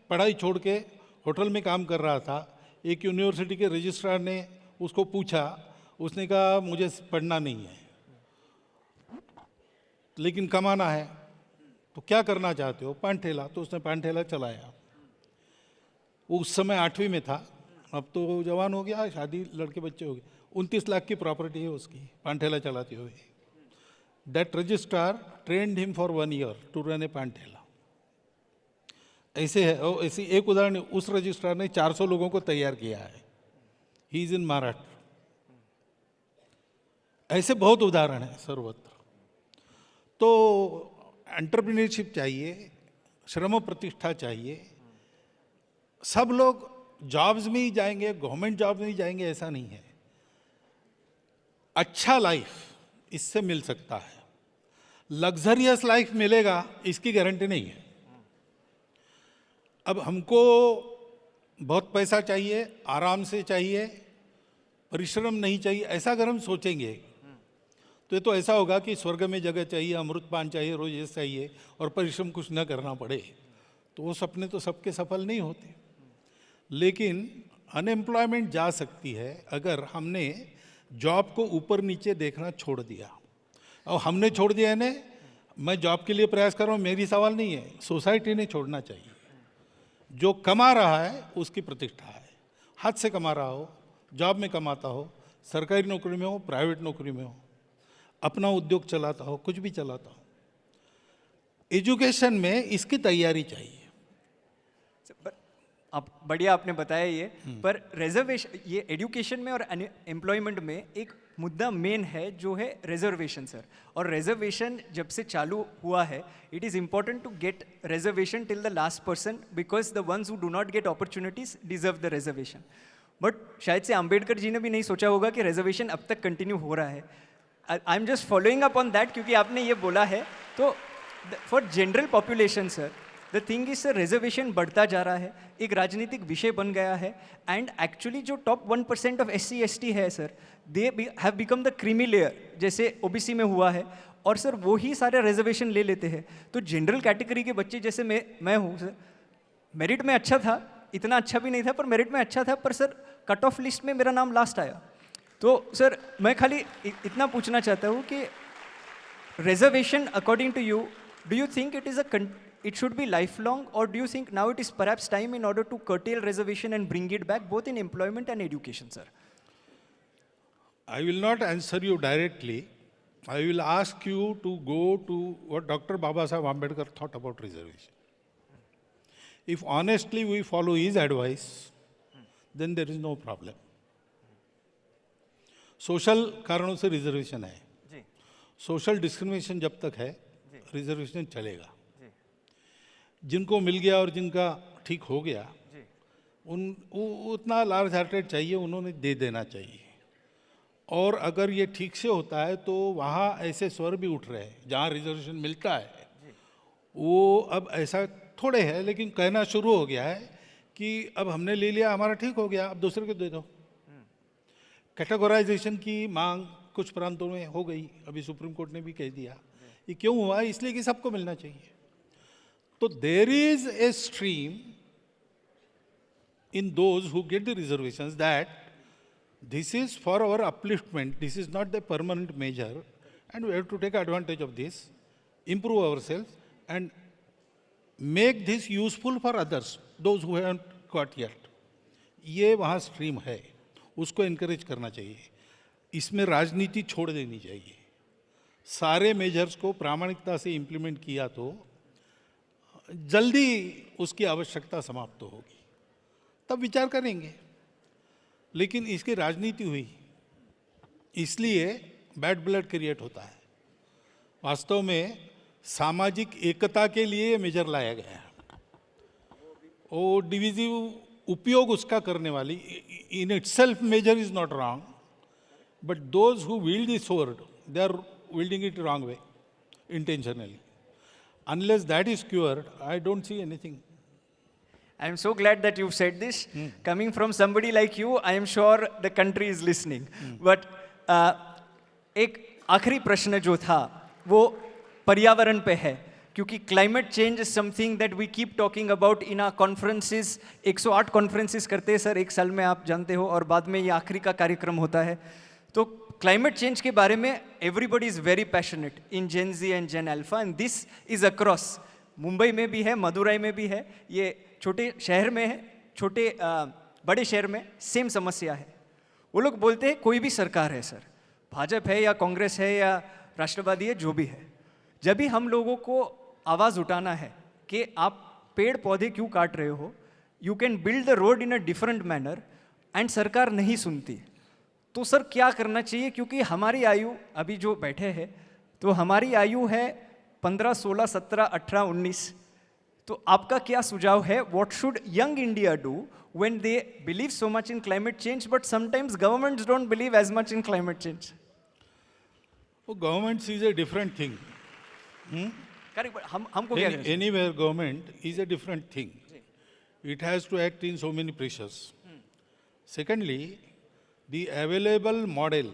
पढ़ाई छोड़ के होटल में काम कर रहा था. एक यूनिवर्सिटी के रजिस्ट्रार ने उसको पूछा, उसने कहा मुझे पढ़ना नहीं है लेकिन कमाना है, तो क्या करना चाहते हो? पान ठेला. तो उसने पान ठेला चलाया. वो उस समय 8वीं में था, अब तो जवान हो गया, शादी, लड़के बच्चे हो गए. 29 लाख की प्रॉपर्टी है उसकी, पान ठेला चलाते हुए. That registrar trained him for 1 year to run a paan thela. ऐसे है. और ऐसी एक उदाहरण, उस रजिस्ट्रार ने 400 लोगों को तैयार किया है. He is in Maharashtra. ऐसे बहुत उदाहरण है सर्वत्र. तो एंटरप्रेन्योरशिप चाहिए, श्रम प्रतिष्ठा चाहिए. सब लोग जॉब्स में ही जाएंगे, गवर्नमेंट जॉब में ही जाएंगे, ऐसा नहीं है. अच्छा लाइफ इससे मिल सकता है. लग्जरियस लाइफ मिलेगा इसकी गारंटी नहीं है. अब हमको बहुत पैसा चाहिए, आराम से चाहिए, परिश्रम नहीं चाहिए, ऐसा अगर हम सोचेंगे तो ये तो ऐसा होगा कि स्वर्ग में जगह चाहिए, अमृतपान चाहिए, रोज ये चाहिए और परिश्रम कुछ न करना पड़े. तो वो सपने तो सबके सफल नहीं होते. लेकिन अनएम्प्लॉयमेंट जा सकती है अगर हमने जॉब को ऊपर नीचे देखना छोड़ दिया. और हमने छोड़ दिया है ना, मैं जॉब के लिए प्रयास कर रहा हूँ, मेरी सवाल नहीं है, सोसाइटी ने छोड़ना चाहिए. जो कमा रहा है उसकी प्रतिष्ठा है. हाथ से कमा रहा हो, जॉब में कमाता हो, सरकारी नौकरी में हो, प्राइवेट नौकरी में हो, अपना उद्योग चलाता हो, कुछ भी चलाता हो, एजुकेशन में इसकी तैयारी चाहिए. आप बढ़िया आपने बताया ये. पर रिजर्वेशन, ये एजुकेशन में और एम्प्लॉयमेंट में एक मुद्दा मेन है जो है रिजर्वेशन, सर. और रिजर्वेशन जब से चालू हुआ है, it is important to get reservation till the last person, because the ones who do not get opportunities deserve the reservation. But शायद से अंबेडकर जी ने भी नहीं सोचा होगा कि रिजर्वेशन अब तक कंटिन्यू हो रहा है. I am just following up on that, क्योंकि आपने ये बोला है. तो for general population, sir, the thing is, sir, reservation बढ़ता जा रहा है, एक राजनीतिक विषय बन गया है. एंड एक्चुअली जो टॉप 1% ऑफ SC ST है, sir, they have become the creamy layer, जैसे OBC में हुआ है. और सर वो ही सारे रिजर्वेशन ले लेते हैं. तो जनरल कैटेगरी के बच्चे, जैसे मैं हूँ सर, मेरिट में अच्छा था इतना अच्छा भी नहीं था, पर मेरिट में अच्छा था, पर सर कट ऑफ लिस्ट में मेरा नाम लास्ट आया। तो सर मैं खाली इतना पूछना चाहता हूँ कि reservation according to you, do you think it should be lifelong, or do you think now it is perhaps time in order to curtail reservation and bring it back both in employment and education, sir? I will not answer you directly. I will ask you to go to what Dr. Baba Saheb Ambedkar thought about reservation. If honestly we follow his advice, then there is no problem. Social कारणों से reservation है, जी social discrimination जब तक है जी reservation चलेगा। जी जिनको मिल गया और जिनका ठीक हो गया जी उतना लार्ज हार्टेड चाहिए, उन्होंने दे देना चाहिए। और अगर ये ठीक से होता है तो वहाँ ऐसे स्वर भी उठ रहे हैं जहाँ रिजर्वेशन मिलता है वो अब ऐसा थोड़े है, लेकिन कहना शुरू हो गया है कि अब हमने ले लिया, हमारा ठीक हो गया, अब दूसरे को दे दो। कैटेगराइजेशन की मांग कुछ प्रांतों में हो गई, अभी सुप्रीम कोर्ट ने भी कह दिया। ये क्यों हुआ? इसलिए कि सबको मिलना चाहिए। तो there is a stream in those who get the reservations that this is for our upliftment, this is not the permanent measure, and we have to take advantage of this, improve ourselves and make this useful for others, those who haven't got yet. ये वहाँ stream है, उसको encourage करना चाहिए। इसमें राजनीति छोड़ देनी चाहिए। सारे मेजर्स को प्रामाणिकता से इम्प्लीमेंट किया तो जल्दी उसकी आवश्यकता समाप्त होगी, तब विचार करेंगे। लेकिन इसकी राजनीति हुई इसलिए बैड ब्लड क्रिएट होता है। वास्तव में सामाजिक एकता के लिए मेजर लाया गया है। वो डिविजिव उपयोग उसका करने वाली, in itself measure is not wrong, but those who wield the sword, they are wielding it wrong way, intentionally. Unless that is cured, I don't see anything. I am so glad that you've said this. Coming from somebody like you, I am sure the country is listening. But एक आखिरी प्रश्न जो था वो पर्यावरण पे है, क्योंकि climate change is something that we keep talking about in our conferences. 108 conferences करते हैं सर एक साल में, आप जानते हो, और बाद में ये आखिरी का कार्यक्रम होता है। तो क्लाइमेट चेंज के बारे में everybody is very passionate in Gen Z and Gen Alpha, and this is across. Mumbai में भी है, मदुरई में भी है, ये छोटे शहर में है, छोटे बड़े शहर में सेम समस्या है। वो लोग बोलते हैं कोई भी सरकार है सर, भाजपा है या कांग्रेस है या राष्ट्रवादी है, जो भी है, जब भी हम लोगों को आवाज़ उठाना है कि आप पेड़ पौधे क्यों काट रहे हो, you can build the road in a different manner, and सरकार नहीं सुनती। तो सर क्या करना चाहिए? क्योंकि हमारी आयु अभी जो बैठे हैं तो हमारी आयु है 15, 16, 17, 18, 19। तो आपका क्या सुझाव है? What should young India do when they believe so much in climate change but sometimes governments don't believe as much in climate change? Governments is a different thing. Correct, but हमको क्या करना चाहिए? Anywhere government is a different thing. It has to act in so many pressures. Secondly, the available model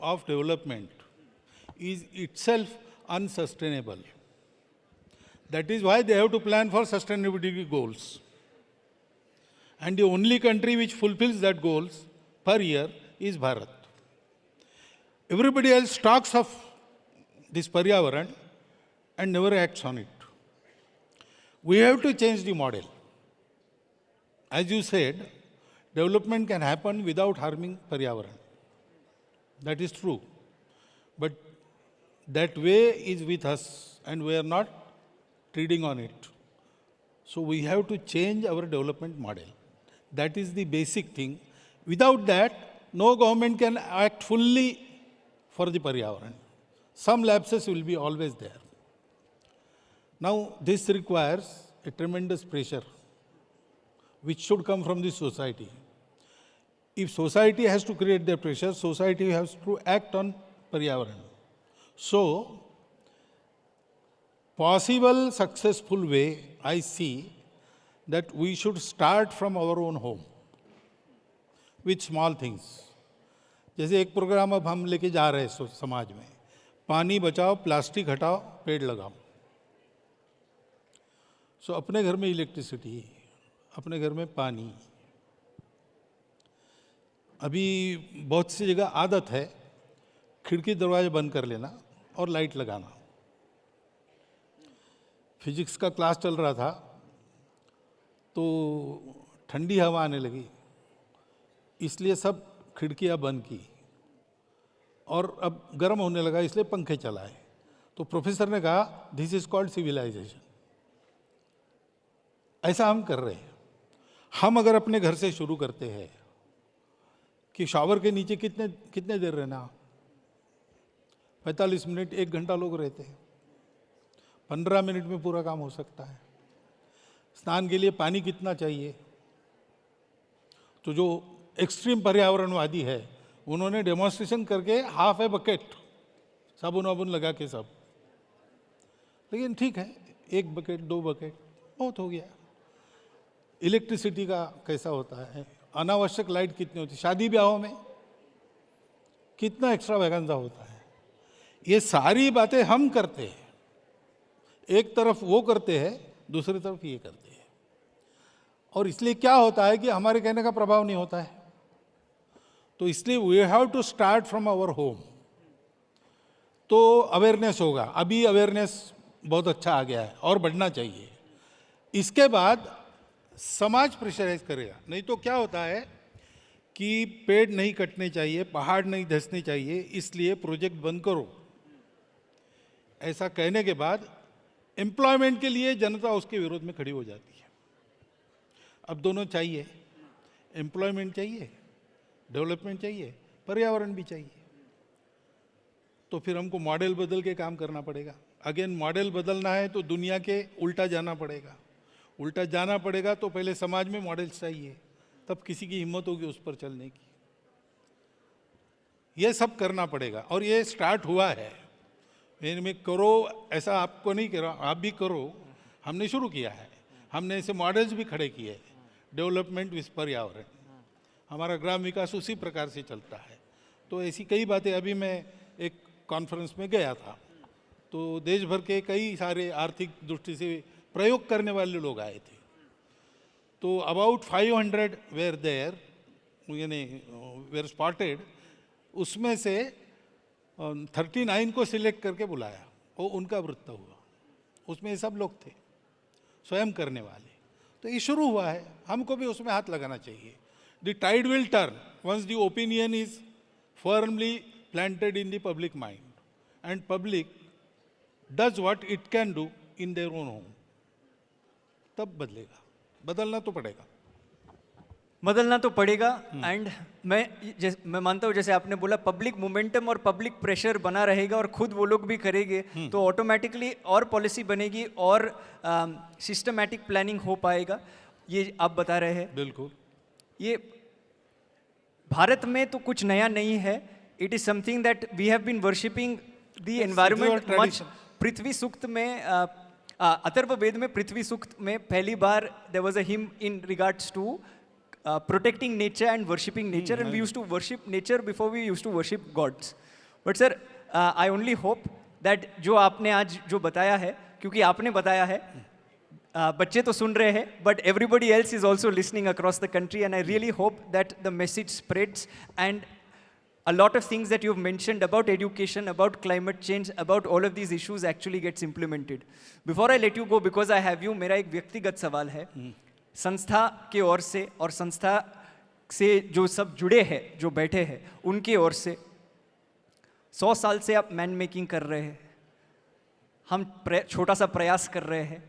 of development is itself unsustainable. That is why they have to plan for sustainability goals. And the only country which fulfills that goals per year is Bharat. Everybody else talks of this Paryavaran and never acts on it. We have to change the model. As you said, development can happen without harming Paryavaran. That is true. But that way is with us and we are not treading on it. So we have to change our development model. That is the basic thing. Without that, no government can act fully for the Paryavaran. Some lapses will be always there. Now, this requires a tremendous pressure which should come from the society. If society has to create the pressure, society has to act on Paryavaran. So, possible successful way, I see that we should start from our own home with small things. जैसे एक programme अब हम लेके जा रहे हैं समाज में, पानी बचाओ, प्लास्टिक हटाओ, पेड़ लगाओ। सो अपने घर में इलेक्ट्रिसिटी, अपने घर में पानी, अभी बहुत सी जगह आदत है खिड़की दरवाजे बंद कर लेना और लाइट लगाना। फिजिक्स का क्लास चल रहा था तो ठंडी हवा आने लगी, इसलिए सब खिड़कियां बंद की और अब गर्म होने लगा इसलिए पंखे चलाए। तो प्रोफेसर ने कहा दिस इज कॉल्ड सिविलाइजेशन। ऐसा हम कर रहे हैं। हम अगर अपने घर से शुरू करते हैं कि शावर के नीचे कितने कितने देर रहना, 45 मिनट 1 घंटा लोग रहते हैं, 15 मिनट में पूरा काम हो सकता है। स्नान के लिए पानी कितना चाहिए, तो जो एक्सट्रीम पर्यावरणवादी है उन्होंने डेमोन्स्ट्रेशन करके हाफ ए बकेट साबुन वाबुन लगा के सब, लेकिन ठीक है 1 बकेट 2 बकेट बहुत हो गया। इलेक्ट्रिसिटी का कैसा होता है, अनावश्यक लाइट कितनी होती है, शादी ब्याहों में कितना एक्स्ट्रा वैगंजा होता है। ये सारी बातें हम करते हैं, एक तरफ वो करते हैं दूसरी तरफ ये करते हैं, और इसलिए क्या होता है कि हमारे कहने का प्रभाव नहीं होता है। तो इसलिए we have to start from our home, तो अवेयरनेस होगा। अभी अवेयरनेस बहुत अच्छा आ गया है और बढ़ना चाहिए। इसके बाद समाज प्रेशराइज करेगा, नहीं तो क्या होता है कि पेड़ नहीं कटने चाहिए, पहाड़ नहीं धंसने चाहिए, इसलिए प्रोजेक्ट बंद करो। ऐसा कहने के बाद एम्प्लॉयमेंट के लिए जनता उसके विरोध में खड़ी हो जाती है। अब दोनों चाहिए, एम्प्लॉयमेंट चाहिए, डेवलपमेंट चाहिए, पर्यावरण भी चाहिए। तो फिर हमको मॉडल बदल के काम करना पड़ेगा। अगेन मॉडल बदलना है तो दुनिया के उल्टा जाना पड़ेगा। उल्टा जाना पड़ेगा तो पहले समाज में मॉडल्स चाहिए, तब किसी की हिम्मत होगी उस पर चलने की। ये सब करना पड़ेगा और ये स्टार्ट हुआ है। में करो, ऐसा आपको नहीं कह रहा, आप भी करो। हमने शुरू किया है, हमने ऐसे मॉडल्स भी खड़े किए, डेवलपमेंट विद पर्यावरण। हमारा ग्राम विकास उसी प्रकार से चलता है। तो ऐसी कई बातें, अभी मैं एक कॉन्फ्रेंस में गया था तो देश भर के कई सारे आर्थिक दृष्टि से प्रयोग करने वाले लोग आए थे। तो अबाउट 500 वेयर देयर, यानी वेयर स्पॉटेड। उसमें से 39 को सिलेक्ट करके बुलाया, वो उनका वृत्त हुआ। उसमें सब लोग थे स्वयं करने वाले। तो ये शुरू हुआ है, हमको भी उसमें हाथ लगाना चाहिए। The tide will turn once the opinion is firmly planted in the public mind and public does what it can do in their own home. तब बदलेगा, बदलना तो पड़ेगा। बदलना तो पड़ेगा। एंड मैं मानता हूँ, जैसे आपने बोला, पब्लिक मोमेंटम और पब्लिक प्रेशर बना रहेगा और खुद वो लोग भी करेंगे तो ऑटोमेटिकली और पॉलिसी बनेगी और सिस्टमैटिक प्लानिंग हो पाएगा। ये आप बता रहे हैं। बिल्कुल, ये भारत में तो कुछ नया नहीं है। It is something that we have been worshipping the environment much. Prithvi Sukta में अथर्ववेद में पृथ्वी सूक्त में पहली बार there was a hymn in regards to protecting nature and worshipping nature, and we used to worship nature before we used to worship gods. But sir, I only hope that जो आपने आज जो बताया है, क्योंकि आपने बताया है, बच्चे तो सुन रहे हैं, but everybody else is also listening across the country, and I really hope that the message spreads and a lot of things that you've mentioned about education, about climate change, about all of these issues actually gets implemented. Before I let you go, because I have you, मेरा एक व्यक्तिगत सवाल है संस्था के ओर से, और संस्था से जो सब जुड़े हैं, जो बैठे हैं, उनकी ओर से। 100 साल से आप मैन मेकिंग कर रहे हैं, हम छोटा सा प्रयास कर रहे हैं।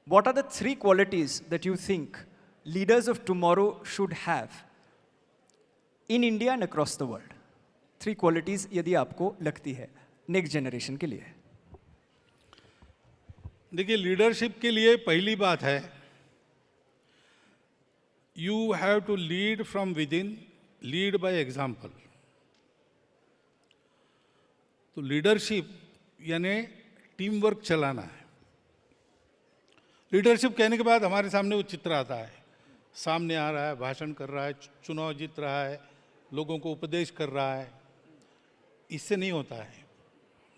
What are the 3 qualities that you think leaders of tomorrow should have in India and across the world? 3 qualities यदि आपको लगती है नेक्स्ट जनरेशन के लिए। देखिए, लीडरशिप के लिए पहली बात है, you have to lead from within, lead by example. तो लीडरशिप यानी टीम वर्क चलाना है। लीडरशिप कहने के बाद हमारे सामने वो चित्र आता है, सामने आ रहा है, भाषण कर रहा है, चुनाव जीत रहा है, लोगों को उपदेश कर रहा है। इससे नहीं होता है।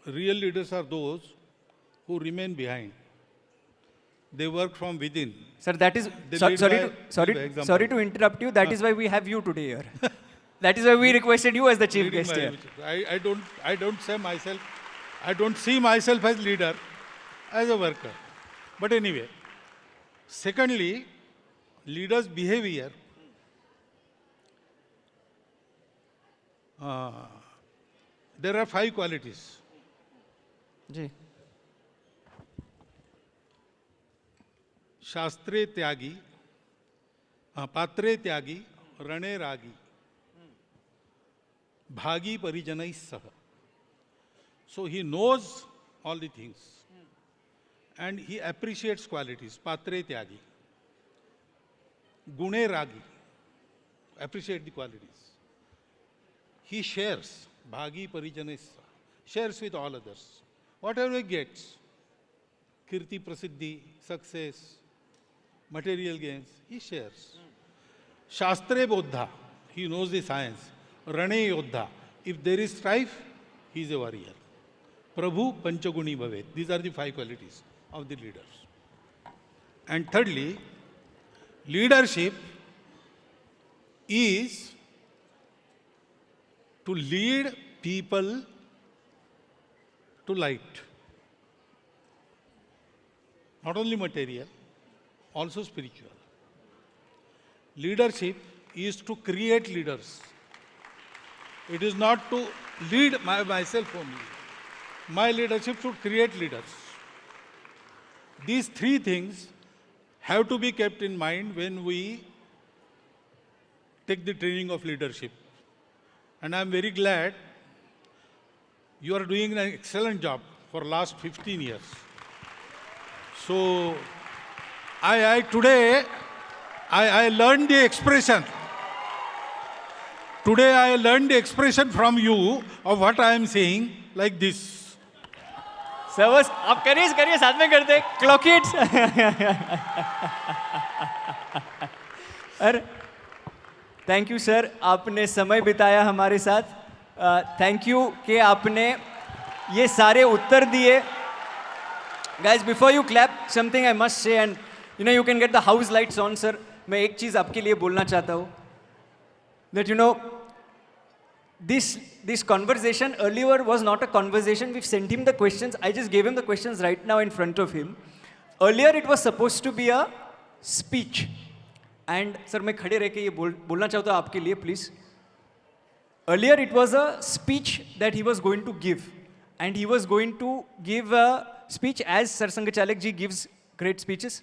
Real leaders are those who remain behind, They work from within. Sir, that is They so, lead sorry by- to sorry, lead by example. sorry to interrupt you. That is why we have you today here. That is why we requested you as the chief Leading guest by- here. I don't say myself, I don't see myself as leader, as a worker. But anyway, secondly, leaders' behavior, there are 5 qualities. जी. शास्त्रे त्यागी, पात्रे त्यागी, रणे रागी, भागी परिजनैः सह. So he knows all the things and he appreciates qualities. Patre tyagi, gune ragi, appreciate the qualities. He shares, bhagi parijanes, shares with all others. Whatever he gets, kirti, prasiddhi, success, material gains, he shares. Shastre bodha, he knows the science. Rane yodha, if there is strife, he is a warrior. Prabhu Panchaguni Bhavet. These are the 5 qualities of the leaders. And thirdly, leadership is to lead people to light. Not only material, also spiritual. Leadership is to create leaders. It is not to lead myself only. My leadership should create leaders. These 3 things have to be kept in mind when we take the training of leadership. And I am very glad you are doing an excellent job for last 15 years. So today I learned the expression. Today I learned the expression from you of what I am saying like this. Sir बस आप करिए साथ में करते clock it. अरे thank you sir, आपने समय बिताया हमारे साथ. थैंक यू कि आपने ये सारे उत्तर दिए. Guys before you clap something I must say, and you can get the house lights on. Sir मैं एक चीज़ आपके लिए बोलना चाहता हूँ, that this conversation earlier was not a conversation. We've sent him the questions. I just gave him the questions right now in front of him. Earlier it was supposed to be a speech. And sir मैं खड़े रह के ये बोलना चाहता हूँ आपके लिए please. Earlier it was a speech that he was going to give. And he was going to give a speech as Sir Sangachalak ji gives great speeches.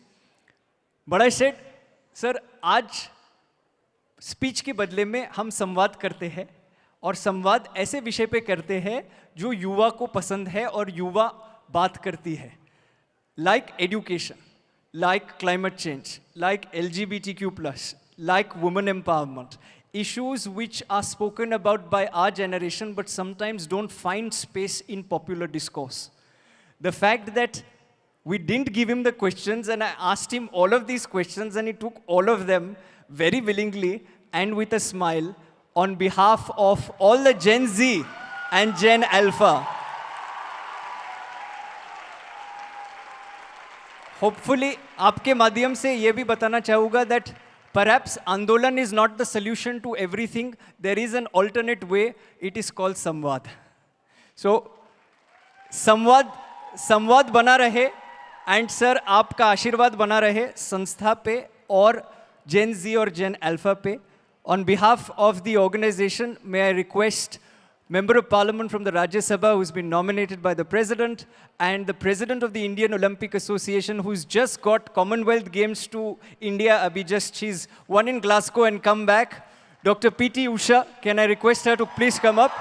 But I said, sir आज speech के बदले में हम संवाद करते हैं, और संवाद ऐसे विषय पे करते हैं जो युवा को पसंद है और युवा बात करती है. Like education, like climate change, like LGBTQ+, like women empowerment, issues which are spoken about by our generation but sometimes don't find space in popular discourse. The fact that we didn't give him the questions and I asked him all of these questions and he took all of them very willingly and with a smile on behalf of all the Gen Z and Gen Alpha. Hopefully, आपके माध्यम से ये भी बताना चाहूँगा that perhaps आंदोलन is not the solution to everything. There is an alternate way. It is called संवाद. So, संवाद बना रहे, and सर आपका आशीर्वाद बना रहे संस्था पे और Gen Z और Gen Alpha पे. On behalf of the organization, may I request Member of Parliament from the Rajya Sabha who's been nominated by the President and the President of the Indian Olympic Association who's just got Commonwealth Games to India. She's won in Glasgow and come back. Dr. P.T. Usha, can I request her to please come up?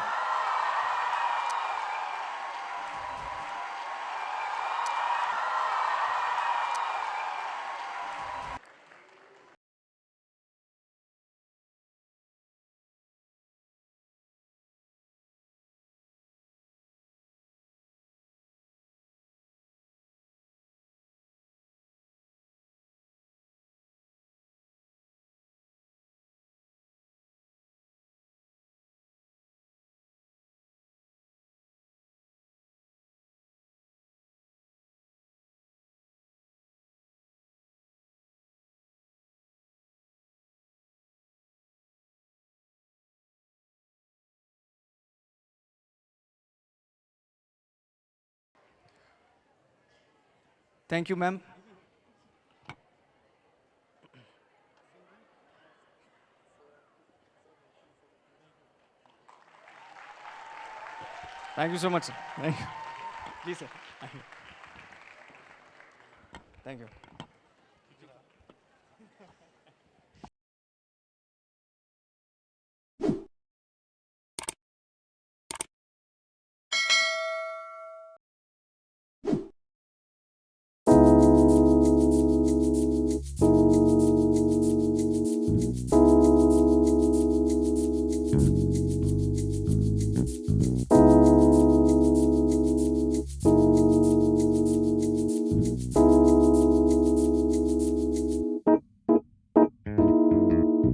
Thank you ma'am. Thank you so much sir. Thank you. जी sir. Thank you.